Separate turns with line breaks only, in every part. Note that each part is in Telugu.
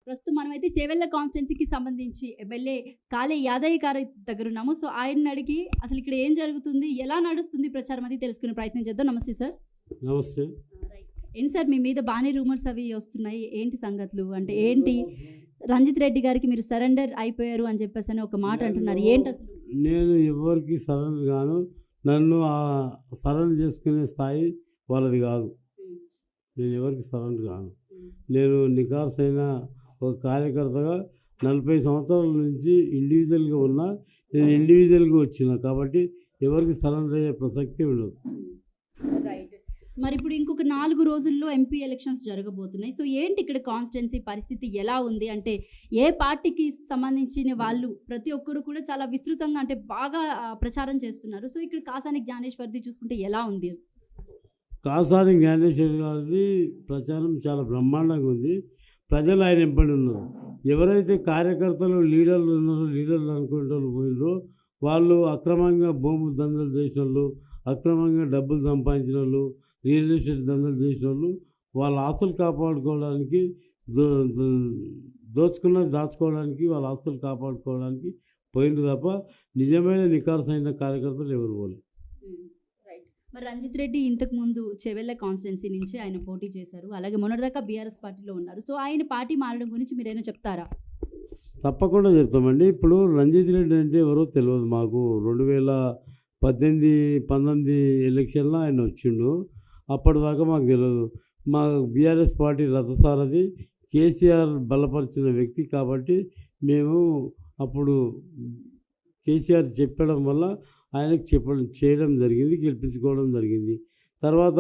ప్రస్తుతం మనమైతే చేవెళ్ళ కాన్స్టిట్యున్సీకి సంబంధించి ఎమ్మెల్యే కాళే యాదయ్య గారి దగ్గర ఉన్నాము. సో ఆయన్ని అడిగి అసలు ఇక్కడ ఏం జరుగుతుంది, ఎలా నడుస్తుంది ప్రచారం అది తెలుసుకునే ప్రయత్నం చేద్దాం. నమస్తే సార్.
నమస్తే.
ఏంటి సార్ మీ మీద బాగానే రూమర్స్ అవి వస్తున్నాయి, ఏంటి సంగతులు? అంటే ఏంటి రంజిత్ రెడ్డి గారికి మీరు సరెండర్ అయిపోయారు అని చెప్పేసి అని ఒక మాట అంటున్నారు, ఏంటి అసలు?
నేను ఎవరికి సరెండర్ గాను, నన్ను సరెండర్ చేసుకునే స్థాయి వాళ్ళది కాదు. నేను ఎవరికి సరెండర్ గాను. నేను నికార్సైన ఒక కార్యకర్తగా 40 సంవత్సరాల నుంచి ఇండివిజువల్గా ఉన్నా. నేను ఇండివిజువల్గా వచ్చిన కాబట్టి ఎవరికి సరెండర్ అయ్యే ప్రసక్తి ఉండదు.
రైట్. మరి ఇప్పుడు ఇంకొక 4 రోజుల్లో ఎంపీ ఎలక్షన్స్ జరగబోతున్నాయి. సో ఏంటి ఇక్కడ కాన్స్టిట్యున్సీ పరిస్థితి ఎలా ఉంది? అంటే ఏ పార్టీకి సంబంధించిన వాళ్ళు ప్రతి ఒక్కరు కూడా చాలా విస్తృతంగా అంటే బాగా ప్రచారం చేస్తున్నారు. సో ఇక్కడ కాసాని జ్ఞానేశ్వర్ది చూసుకుంటే ఎలా ఉంది?
కాసాని జ్ఞానేశ్వర్ గారిది ప్రచారం చాలా బ్రహ్మాండంగా ఉంది. ప్రజలు ఆయన ఎంపడి ఉన్నారు. ఎవరైతే కార్యకర్తలు లీడర్లు ఉన్నారో, లీడర్లు అనుకునే వాళ్ళు పోయినరో, వాళ్ళు అక్రమంగా భూములు దందలు చేసిన వాళ్ళు, అక్రమంగా డబ్బులు సంపాదించిన వాళ్ళు, రియల్ ఎస్టేట్ దందలు చేసిన వాళ్ళు, వాళ్ళ ఆస్తులు కాపాడుకోవడానికి దాచుకోవడానికి వాళ్ళ ఆస్తులు కాపాడుకోవడానికి పోయింది తప్ప నిజమైన నికార్సైన కార్యకర్తలు ఎవరు పోలేదు.
మరి రంజిత్ రెడ్డి ఇంతకు ముందు చేవెళ్ళ కాన్స్టిట్యున్సీ నుంచి ఆయన పోటీ చేశారు. అలాగే మొన్నటిదాకా బీఆర్ఎస్ పార్టీలో ఉన్నారు. సో ఆయన పార్టీ మారడం గురించి మీరేమైనా చెప్తారా?
తప్పకుండా చెప్తామండి. ఇప్పుడు రంజిత్ రెడ్డి అంటే ఎవరో తెలియదు మాకు. 2018-19 ఎలక్షన్లో ఆయన వచ్చిండు. అప్పటిదాకా మాకు తెలియదు. మా బీఆర్ఎస్ పార్టీ రథసారథి కేసీఆర్ బలపరిచిన వ్యక్తి కాబట్టి మేము అప్పుడు కేసీఆర్ చెప్పడం వల్ల ఆయనకు చేయడం జరిగింది, గెలిపించుకోవడం జరిగింది. తర్వాత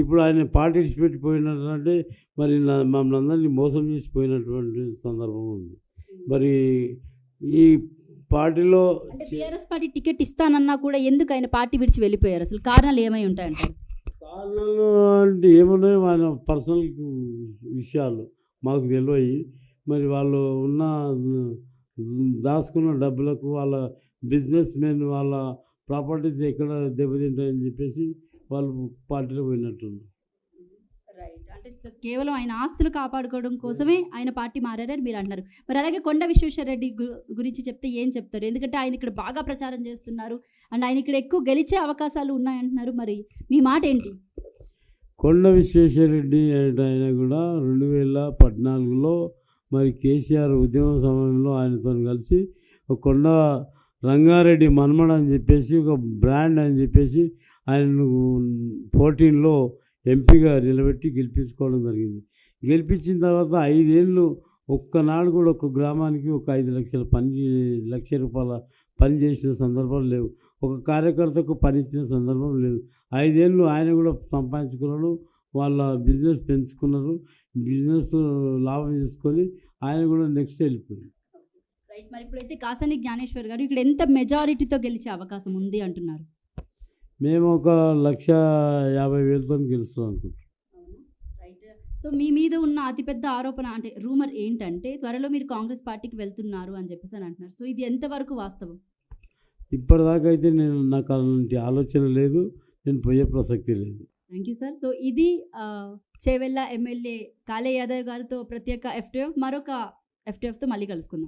ఇప్పుడు ఆయన పార్టీస్ పెట్టిపోయినట్టే మరి మమ్మల్ని అందరినీ మోసం చేసిపోయినటువంటి సందర్భం ఉంది. మరి ఈ పార్టీలో
బీఆర్ఎస్ పార్టీ టికెట్ ఇస్తానన్నా కూడా ఎందుకు ఆయన పార్టీ విడిచి వెళ్ళిపోయారు? అసలు కారణాలు ఏమై ఉంటాయంటారు?
కారణాలు అంటే ఏమున్నాయో ఆయన పర్సనల్ విషయాలు మాకు తెలియయి. మరి వాళ్ళు ఉన్న దాచుకున్న డబ్బులకు వాళ్ళ బిజినెస్ మెన్ వాళ్ళ ప్రాపర్టీస్ ఎక్కడ దెబ్బతింటాయని చెప్పేసి వాళ్ళు పార్టీలో పోయినట్టున్నారు.
రైట్. అంటే కేవలం ఆయన ఆస్తులు కాపాడుకోవడం కోసమే ఆయన పార్టీ మారారని మీరు అంటున్నారు. మరి అలాగే కొండ విశ్వేశ్వరరెడ్డి గురించి చెప్తే ఏం చెప్తారు? ఎందుకంటే ఆయన ఇక్కడ బాగా ప్రచారం చేస్తున్నారు అండ్ ఆయన ఇక్కడ ఎక్కువ గెలిచే అవకాశాలు ఉన్నాయంటున్నారు. మరి మీ మాట ఏంటి?
కొండ విశ్వేశ్వరరెడ్డి అంటే ఆయన కూడా 2014లో మరి కేసీఆర్ ఉద్యమం సమయంలో ఆయనతో కలిసి కొండ రంగారెడ్డి మన్మడ అని చెప్పేసి ఒక బ్రాండ్ అని చెప్పేసి ఆయనను 14లో ఎంపీగా నిలబెట్టి గెలిపించుకోవడం జరిగింది. గెలిపించిన తర్వాత 5 ఏళ్ళు ఒక్కనాడు కూడా ఒక గ్రామానికి ఒక 5 లక్షల రూపాయల పని చేసిన సందర్భాలు లేవు. ఒక కార్యకర్తకు పని ఇచ్చిన సందర్భం లేదు. 5 ఏళ్ళు ఆయన కూడా సంపాదించుకున్నారు, వాళ్ళ బిజినెస్ పెంచుకున్నారు, బిజినెస్ లాభం చేసుకొని ఆయన కూడా నెక్స్ట్ వెళ్ళిపోయారు.
రైట్. మరి ఇప్పుడైతే కాసాని జ్ఞానేశ్వర్ గారు ఇక్కడ ఎంత మెజారిటీతో గెలిచే అవకాశం ఉంది అంటున్నారు?
మేము 1,50,000తో గెలుస్తాం అనుకుంటున్నాం.
రైట్. సో మీ మీద ఉన్న అతిపెద్ద ఆరోపణ అంటే రూమర్ ఏంటంటే త్వరలో మీరు కాంగ్రెస్ పార్టీకి వెళ్తున్నారు అని చెప్పేసి అని అంటున్నారు. సో ఇది ఎంతవరకు వాస్తవం?
ఇప్పటిదాకా అయితే నాకు అలాంటి ఆలోచన లేదు, నేను పోయే ప్రసక్తి లేదు.
Thank you sir. సో ఇది చేవెళ్ళ ఎమ్మెల్యే కాళే యాదవ్ గారితో ప్రత్యేక FTF. మరొక FTFతో మళ్ళీ కలుసుకుందాం.